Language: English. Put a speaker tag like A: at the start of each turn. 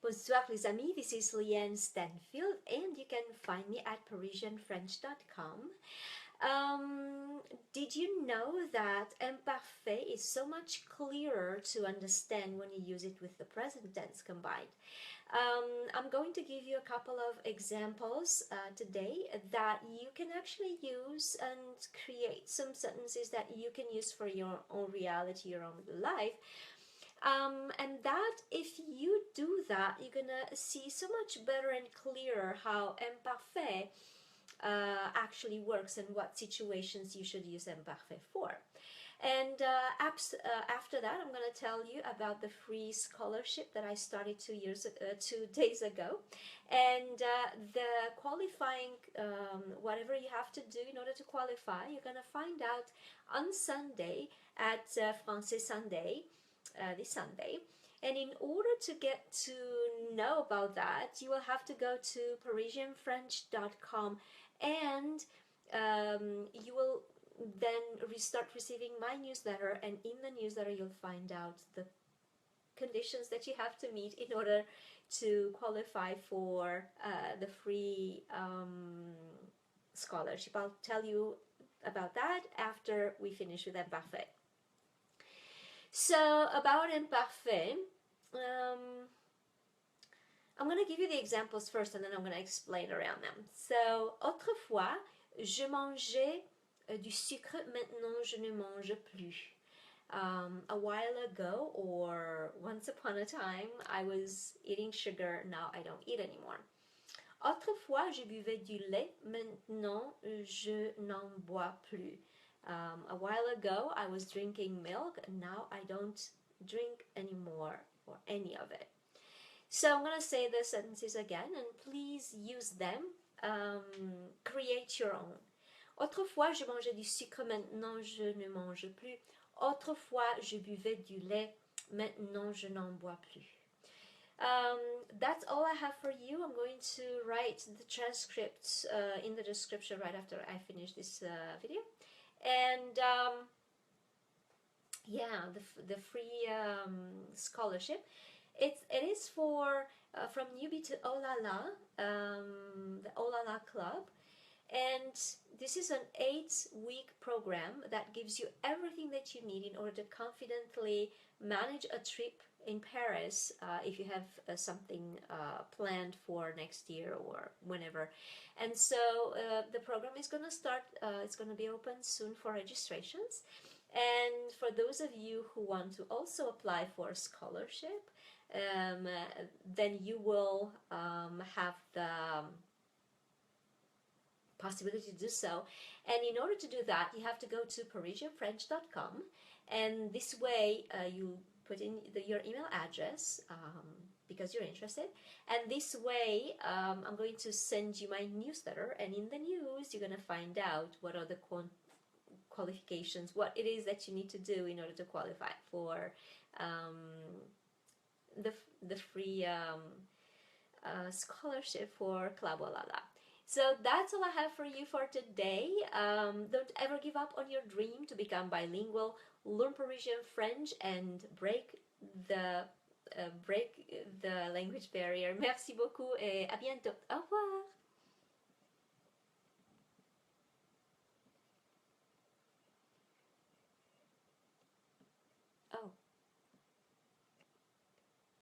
A: Bonsoir les amis, this is Llyane Stanfield and you can find me at parisianfrench.com. Did you know that imparfait is so much clearer to understand when you use it with the present tense combined? I'm going to give you a couple of examples today that you can actually use and create some sentences that you can use for your own reality, your own life. And that if you do that, you're gonna see so much better and clearer how imparfait actually works and what situations you should use imparfait for. And after that, I'm going to tell you about the free scholarship that I started 2 days ago, and the qualifying, whatever you have to do in order to qualify, you're going to find out on Sunday at Français Sunday, this Sunday. And in order to get to know about that, you will have to go to parisianfrench.com, and you will then start receiving my newsletter, and in the newsletter you'll find out the conditions that you have to meet in order to qualify for the free scholarship. I'll tell you about that after we finish with imparfait. So about imparfait, I'm going to give you the examples first and then I'm going to explain around them. So, autrefois, je mangeais du sucre, maintenant je ne mange plus. A while ago, or once upon a time, I was eating sugar, now I don't eat anymore. Autrefois, je buvais du lait, maintenant je n'en bois plus. A while ago, I was drinking milk, and now I don't drink anymore, or any of it. So I'm going to say the sentences again, and please use them. Create your own. Autrefois, je mangeais du sucre, maintenant je ne mange plus. Autrefois, je buvais du lait, maintenant je n'en bois plus. That's all I have for you. I'm going to write the transcript in the description right after I finish this video. And yeah, the free scholarship. It is for from newbie to Oh La La, the Oh La La Club. And this is an 8-week program that gives you everything that you need in order to confidently manage a trip in Paris if you have something planned for next year or whenever. And so the program is going to start, it's going to be open soon for registrations. And for those of you who want to also apply for a scholarship, then you will have the possibility to do so. And in order to do that, you have to go to parisianfrench.com, and this way you put in your email address because you're interested, and this way I'm going to send you my newsletter, and in the news you're going to find out what are the qualifications, what it is that you need to do in order to qualify for the free scholarship for Club Oh La La. So that's all I have for you for today. Don't ever give up on your dream to become bilingual, learn Parisian French, and break the language barrier. Merci beaucoup et à bientôt. Au revoir.